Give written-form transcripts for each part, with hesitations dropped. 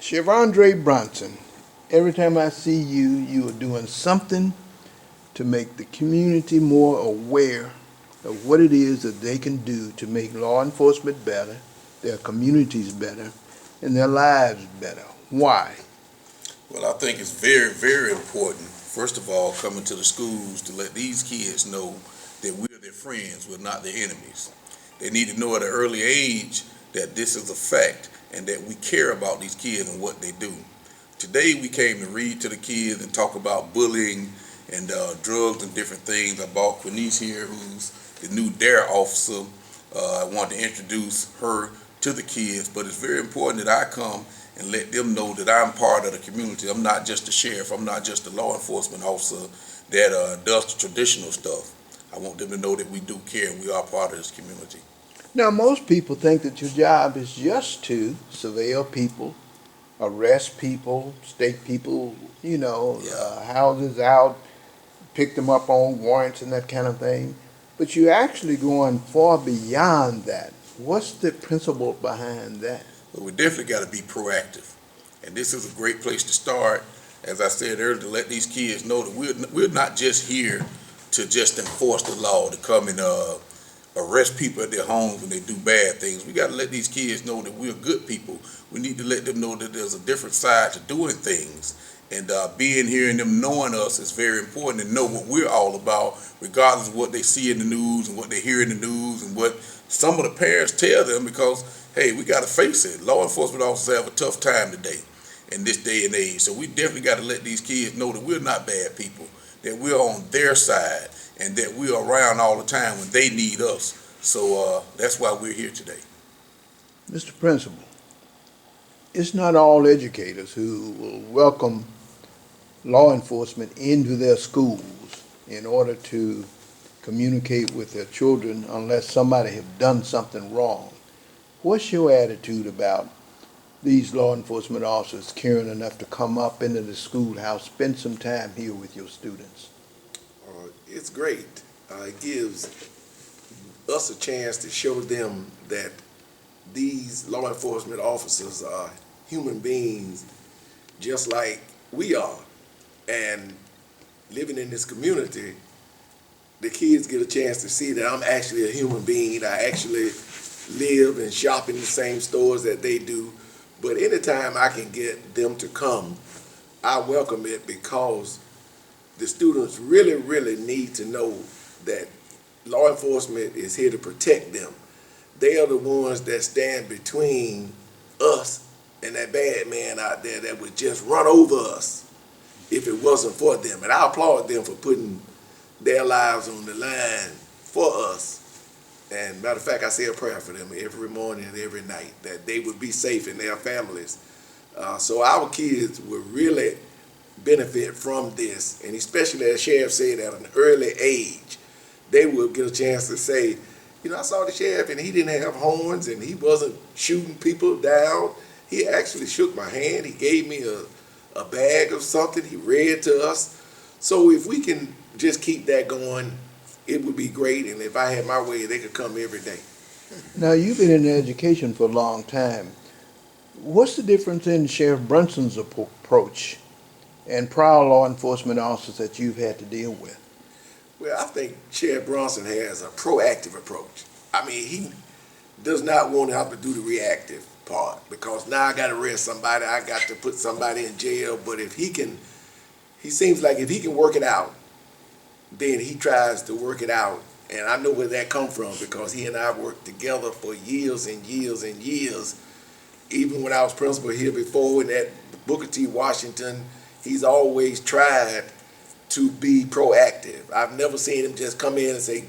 Sheriff Brunson, every time I see you, you are doing something to make the community more aware of what it is that they can do to make law enforcement better, their communities better, and their lives better. Why? Well, I think it's very, very important, first of all, coming to the schools to let these kids know that we're their friends, we're not their enemies. They need to know at an early age that this is a fact and that we care about these kids and what they do. Today we came to read to the kids and talk about bullying and drugs and different things. I brought Quinice here, who's the new DARE officer. I want to introduce her to the kids, but it's very important that I come and let them know that I'm part of the community. I'm not just a sheriff. I'm not just a law enforcement officer that does the traditional stuff. I want them to know that we do care and we are part of this community. Now, most people think that your job is just to surveil people, arrest people, stake people, houses out, pick them up on warrants and that kind of thing. But you're actually going far beyond that. What's the principle behind that? But we definitely got to be proactive. And this is a great place to start, as I said earlier, to let these kids know that we're not just here to just enforce the law, to come and arrest people at their homes when they do bad things. We got to let these kids know that we're good people. We need to let them know that there's a different side to doing things. And being here and them knowing us is very important, to know what we're all about, regardless of what they see in the news and what they hear in the news and what some of the parents tell them, because, hey, we got to face it. Law enforcement officers have a tough time today, in this day and age. So we definitely got to let these kids know that we're not bad people, that we're on their side, and that we're around all the time when they need us. So that's why we're here today. Mr. Principal, it's not all educators who will welcome law enforcement into their schools in order to communicate with their children unless somebody have done something wrong. What's your attitude about these law enforcement officers caring enough to come up into the schoolhouse, spend some time here with your students? It's great. It gives us a chance to show them that these law enforcement officers are human beings just like we are. And living in this community, the kids get a chance to see that I'm actually a human being. I actually live and shop in the same stores that they do. But anytime I can get them to come, I welcome it, because the students really, really need to know that law enforcement is here to protect them. They are the ones that stand between us and that bad man out there that would just run over us if it wasn't for them. And I applaud them for putting their lives on the line for us. And matter of fact, I say a prayer for them every morning and every night, that they would be safe in their families. So our kids will really benefit from this, and especially, as Sheriff said, at an early age, they will get a chance to say, I saw the sheriff and he didn't have horns and he wasn't shooting people down. He actually shook my hand. He gave me a bag of something. He read to us. So if we can just keep that going, it would be great. And if I had my way, they could come every day. Now, you've been in education for a long time. What's the difference in Sheriff Brunson's approach and prior law enforcement officers that you've had to deal with? Well, I think Sheriff Brunson has a proactive approach. I mean, he does not want to have to do the reactive part, because now I got to arrest somebody, I got to put somebody in jail. But if he seems like if he can work it out, then he tries to work it out. And I know where that come from, because he and I worked together for years and years and years. Even when I was principal here before, and at Booker T. Washington, he's always tried to be proactive. I've never seen him just come in and say,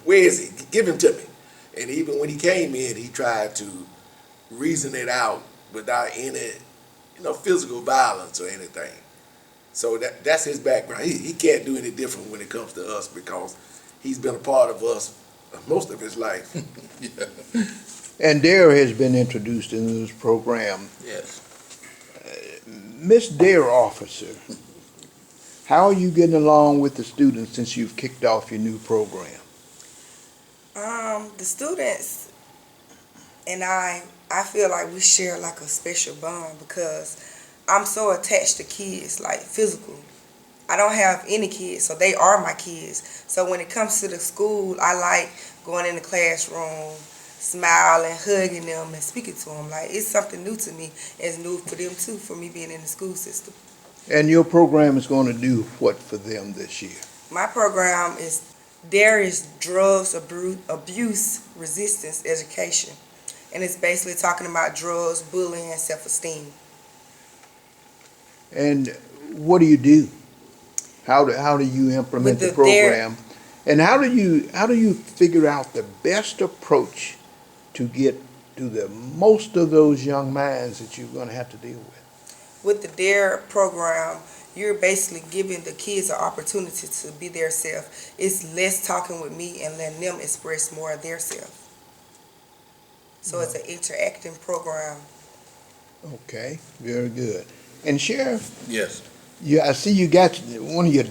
where is he? Give him to me. And even when he came in, he tried to reason it out without any, physical violence or anything. So that's his background. He can't do any different when it comes to us, because he's been a part of us most of his life. Yeah. And DARE has been introduced in this program. Yes. Miss DARE officer, how are you getting along with the students since you've kicked off your new program? The students and I I feel like we share like a special bond because I'm so attached to kids, like physical. I don't have any kids, so they are my kids. So when it comes to the school, I like going in the classroom, smiling, hugging them, and speaking to them. Like, it's something new to me. It's new for them too, for me being in the school system. And your program is going to do what for them this year? My program is drugs abuse resistance education, and it's basically talking about drugs, bullying, and self-esteem. And what do you do? How do you implement With the program? And how do you figure out the best approach to get to the most of those young minds that you're going to have to deal with? With the DARE program, you're basically giving the kids an opportunity to be their self. It's less talking with me and letting them express more of their self. So it's an interacting program. Okay, very good. And Sheriff, Yes. I see you got one of your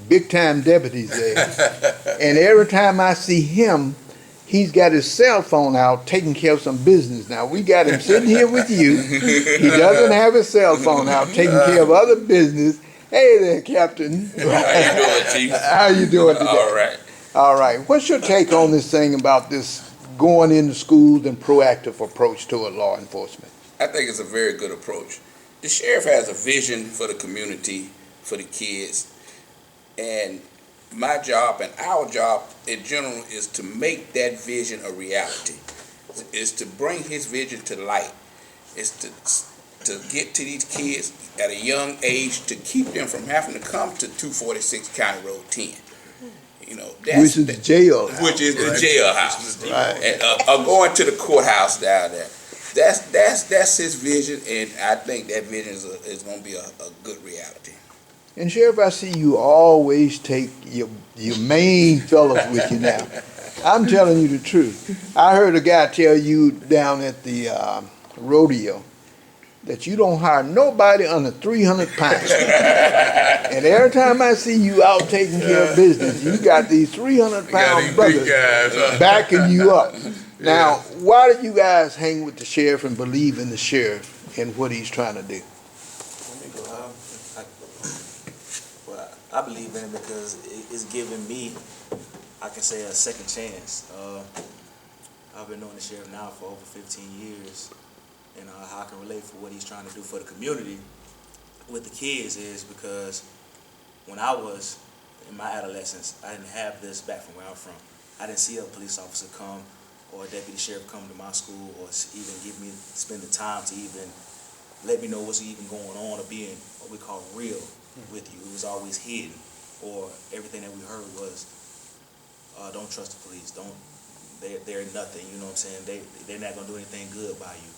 big time deputies there, and every time I see him, he's got his cell phone out taking care of some business. Now we got him sitting here with you. He doesn't have his cell phone out taking care of other business. Hey there, Captain. How you doing, Chief? How you doing today? All right. All right. What's your take on this thing about this going into schools and proactive approach toward law enforcement? I think it's a very good approach. The sheriff has a vision for the community, for the kids, and my job and our job in general is to make that vision a reality. Is to bring his vision to light. Is to get to these kids at a young age to keep them from having to come to 246 County Road 10. You know, Which is the jail. Which is the jailhouse. Right. And, or going to the courthouse down there. That's his vision, and I think that vision is going to be a good reality. And Sheriff, I see you always take your main fellows with you now. I'm telling you the truth. I heard a guy tell you down at the rodeo that you don't hire nobody under 300 pounds. And every time I see you out taking care of business, you got these 300-pound brothers backing you up. Now, why do you guys hang with the sheriff and believe in the sheriff and what he's trying to do? I believe in it because it's giving me, I can say, a second chance. I've been knowing the sheriff now for over 15 years, and how I can relate for what he's trying to do for the community with the kids is because when I was in my adolescence, I didn't have this back from where I'm from. I didn't see a police officer come or a deputy sheriff come to my school or even spend the time to even let me know what's even going on or being what we call real with you. It was always hidden, or everything that we heard was, don't trust the police. They're nothing. You know what I'm saying? They're not gonna do anything good by you.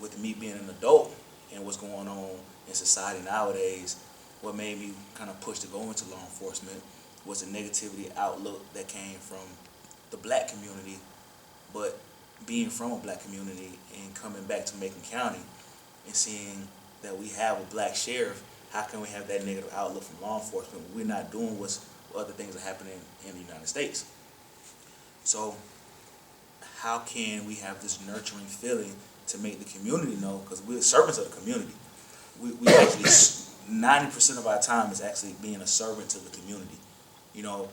With me being an adult and what's going on in society nowadays, what made me kind of push to go into law enforcement was the negativity outlook that came from the black community, but being from a black community and coming back to Macon County and seeing that we have a black sheriff, how can we have that negative outlook from law enforcement when we're not doing what other things are happening in the United States? So how can we have this nurturing feeling to make the community know, because we're servants of the community. We actually, 90% of our time is actually being a servant to the community. You know,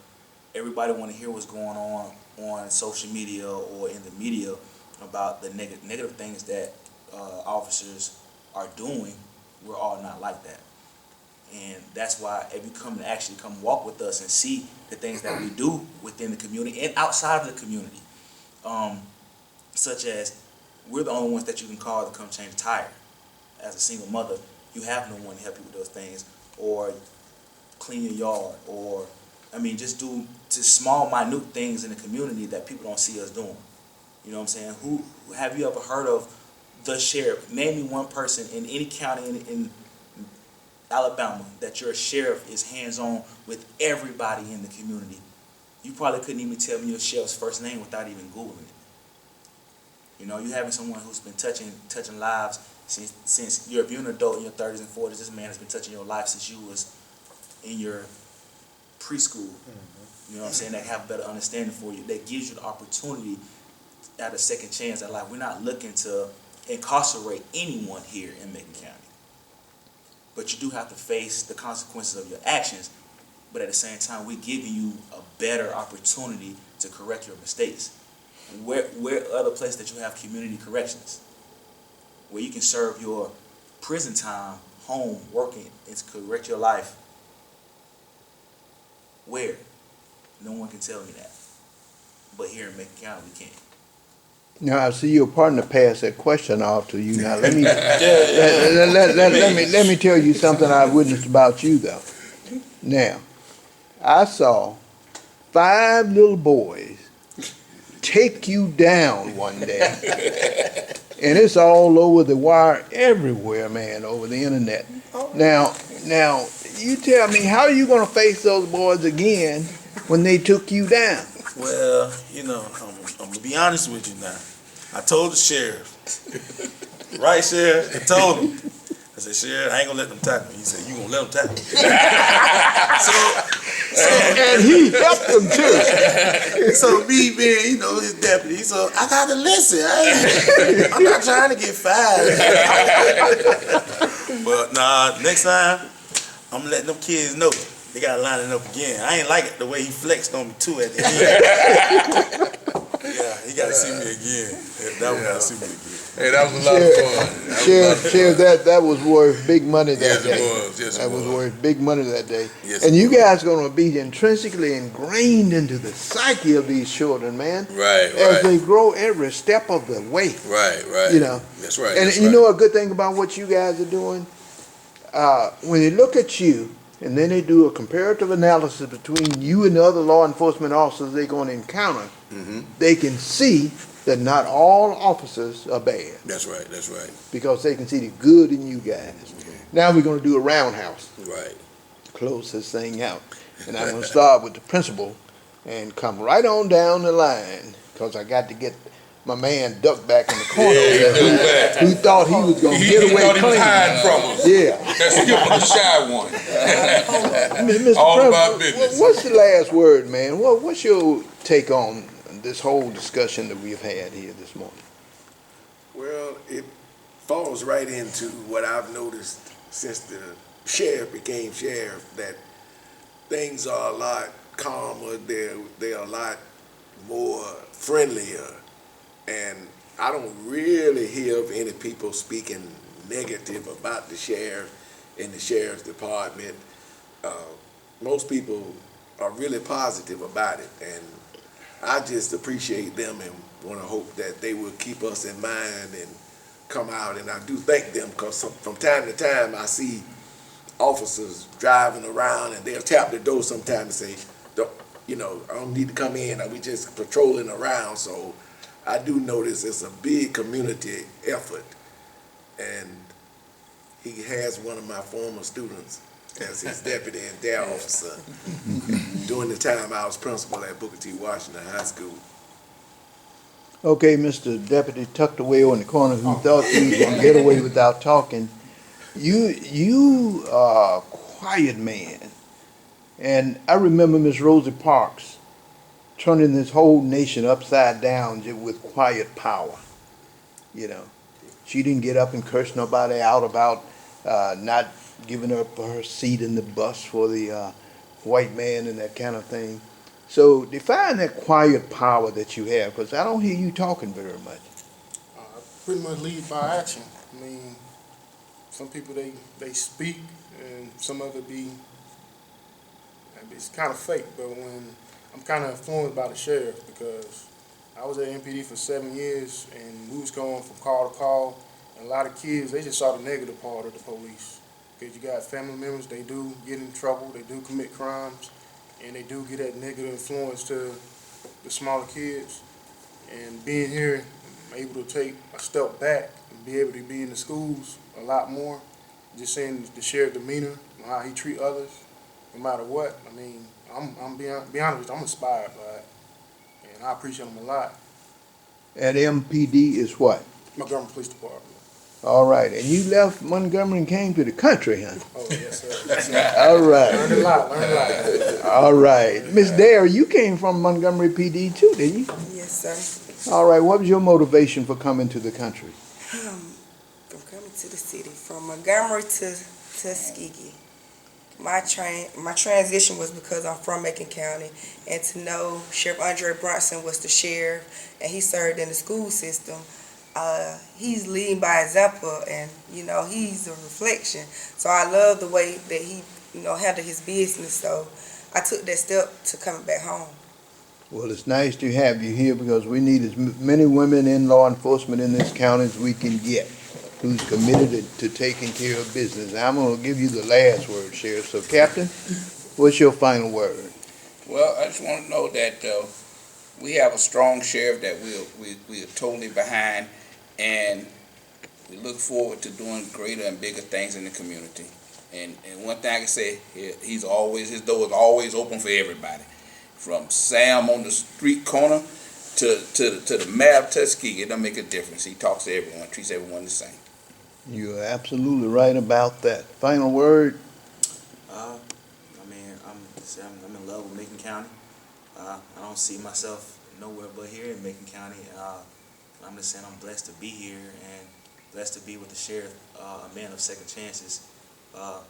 everybody want to hear what's going on social media or in the media about the negative things that officers are doing. We're all not like that. And that's why if you come walk with us and see the things that we do within the community and outside of the community, such as we're the only ones that you can call to come change a tire. As a single mother, you have no one to help you with those things, or clean your yard, or just do just small, minute things in the community that people don't see us doing. You know what I'm saying? Who have you ever heard of the sheriff? Name me one person in any county in Alabama that your sheriff is hands-on with everybody in the community. You probably couldn't even tell me your sheriff's first name without even Googling it. You know, you having someone who's been touching lives since you're an adult in your 30s and 40s. This man has been touching your life since you was in your preschool. You know what I'm saying? That have a better understanding for you. That gives you the opportunity at a second chance at life. We're not looking to incarcerate anyone here in Macon County. But you do have to face the consequences of your actions. But at the same time, we're giving you a better opportunity to correct your mistakes. Where other places that you have community corrections, where you can serve your prison time, home, working, and correct your life? Where? No one can tell me that. But here in Macon County, we can. Now, I see your partner pass that question off to you. Now, let me let me tell you something I witnessed about you, though. Now, I saw 5 little boys take you down one day, and it's all over the wire everywhere, man, over the internet. Now, you tell me, how are you going to face those boys again when they took you down? Well, I'm gonna be honest with you now. I told the sheriff, right, Sheriff? I told him. I said, Sheriff, I ain't gonna let them tackle me. He said, you gonna let them tackle me? And he helped them too. So me being, his deputy, so I gotta listen. I'm not trying to get fired. But nah, next time, I'm letting them kids know. They gotta line it up again. I ain't like it the way he flexed on me too at the end. Yeah, he gotta see me again. That one gotta see me again. Hey, that was a lot of fun. Sheriff, that was worth big money that day. Yes, it was. Yes, That it was was. worth big money that day. Yes, And it you was. guys gonna be intrinsically ingrained into the psyche of these children, man. Right, As they right, grow every step of the way. right. You know. That's right. And that's you right. know a good thing about what you guys are doing? When they look at you, and then they do a comparative analysis between you and the other law enforcement officers they're going to encounter, they can see that not all officers are bad, That's right. That's right. because they can see the good in you guys. Now we're going to do a roundhouse, Right. close this thing out. And I'm going to start with the principal and come right on down the line, because I got to get my man ducked back in the corner who thought he was going to get away thought he was clean. hiding from us. Yeah. That's him, the shy one. Mr. All about President, business. what's the last word, man? What's your take on this whole discussion that we've had here this morning? Well, it falls right into what I've noticed since the sheriff became sheriff, that things are a lot calmer, they're a lot more friendlier, and I don't really hear of any people speaking negative about the sheriff and the sheriff's department. Most people are really positive about it, and I just appreciate them and want to hope that they will keep us in mind and come out. And I do thank them, because from time to time I see officers driving around and they'll tap the door sometimes and say, I don't need to come in, we just patrolling around. So I do notice it's a big community effort, and he has one of my former students as his deputy and dare officer during the time I was principal at Booker T. Washington High School. Okay, Mr. Deputy tucked away on the corner who thought he was going to get away without talking. You are a quiet man. And I remember Miss Rosie Parks turning this whole nation upside down with quiet power. She didn't get up and curse nobody out about not giving up her seat in the bus for the white man and that kind of thing. So define that quiet power that you have, because I don't hear you talking very much. Pretty much lead by action. I mean, some people they speak, and some of it it's kind of fake. But when I'm kind of influenced by the sheriff, because I was at MPD for 7 years, and we was going from call to call, and a lot of kids, they just saw the negative part of the police. Because you got family members, they do get in trouble, they do commit crimes, and they do get that negative influence to the smaller kids. And being here, I'm able to take a step back and be able to be in the schools a lot more. Just seeing the sheriff demeanor, how he treat others, no matter what. I mean, I'm be honest with you, I'm inspired by it, and I appreciate him a lot. At MPD is what? Montgomery Police Department. All right, and you left Montgomery and came to the country, huh? Oh yes, sir. Yes, sir. All right. Learned a lot. All right. Miss Dare, you came from Montgomery PD too, didn't you? Yes, sir. All right, what was your motivation for coming to the country? From coming to the city, from Montgomery to Tuskegee. My transition was because I'm from Macon County, and to know Sheriff Brunson was the sheriff, and he served in the school system. He's leading by example, and he's a reflection. So I love the way that he handled his business. So I took that step to coming back home. Well, it's nice to have you here because we need as many women in law enforcement in this county as we can get who's committed to taking care of business. I'm going to give you the last word, Sheriff. So, Captain, what's your final word? Well, I just want to know that we have a strong sheriff that we are totally behind, and we look forward to doing greater and bigger things in the community. And one thing I can say, his door is always open for everybody, from Sam on the street corner to the mayor of Tuskegee. It don't make a difference. He talks to everyone, treats everyone the same. You're absolutely right about that. Final word? I'm in love with Macon County. I don't see myself nowhere but here in Macon County. I'm just saying I'm blessed to be here and blessed to be with the sheriff, a man of second chances. I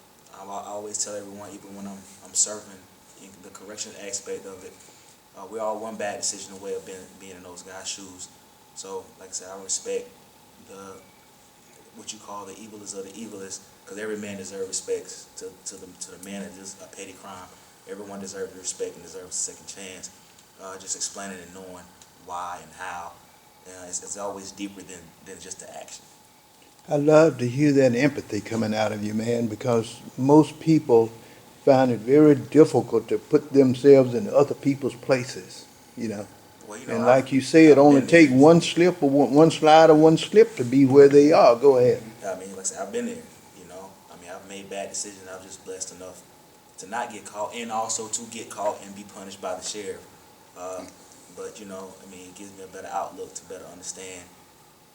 always tell everyone, even when I'm serving, in the correction aspect of it, we're all one bad decision away of being in those guys' shoes. So, like I said, I respect what you call the evilest of the evilest, because every man deserves respect to the man that does a petty crime. Everyone deserves respect and deserves a second chance. Just explaining and knowing why and how. It's always deeper than just the action. I love to hear that empathy coming out of you, man, because most people find it very difficult to put themselves in other people's places, Well, And like you say, it only take one slip or one slide or one slip to be where they are. Go ahead. I mean, like I said, I've been there, I've made bad decisions. I was just blessed enough to not get caught and also to get caught and be punished by the sheriff. But, it gives me a better outlook to better understand,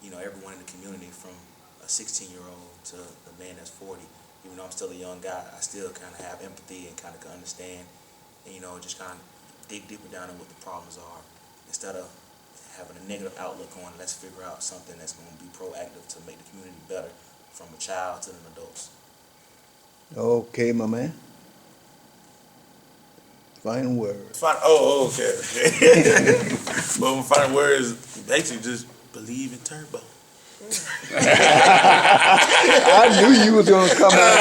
everyone in the community, from a 16-year-old to the man that's 40. Even though I'm still a young guy, I still kind of have empathy and kind of can understand and, just kind of dig deeper down in what the problems are, instead of having a negative outlook on, let's figure out something that's going to be proactive to make the community better, from a child to the adults. Okay, my man. Final word. Okay. Well, my final word is basically just believe in Turbo. I knew you was going to come out.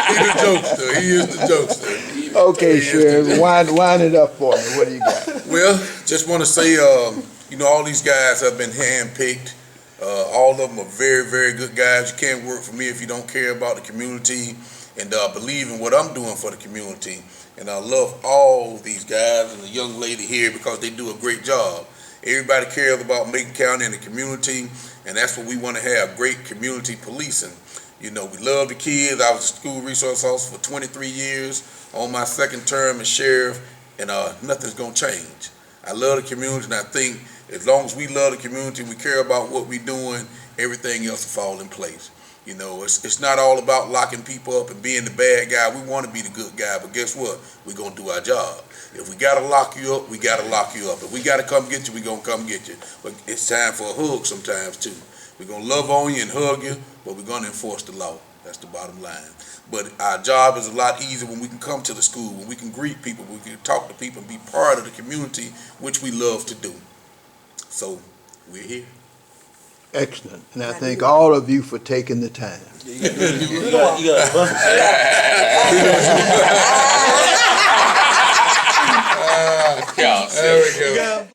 He's the jokester. He is the jokester. Okay, Sheriff, wind it up for me. What do you got? Well, just want to say, all these guys have been handpicked. All of them are very, very good guys. You can't work for me if you don't care about the community and believe in what I'm doing for the community. And I love all these guys and the young lady here because they do a great job. Everybody cares about Macon County and the community, and that's what we want to have, great community policing. We love the kids. I was a school resource officer for 23 years on my second term as sheriff, and nothing's going to change. I love the community, and I think as long as we love the community, we care about what we're doing, everything else will fall in place. It's not all about locking people up and being the bad guy. We want to be the good guy, but guess what? We're going to do our job. If we got to lock you up, we got to lock you up. If we got to come get you, we're going to come get you. But it's time for a hug sometimes, too. We're going to love on you and hug you, but we're going to enforce the law. That's the bottom line. But our job is a lot easier when we can come to the school, when we can greet people, when we can talk to people and be part of the community, which we love to do. So, we're here. Excellent. And I thank all of you for taking the time. You got a buzzer. There we go.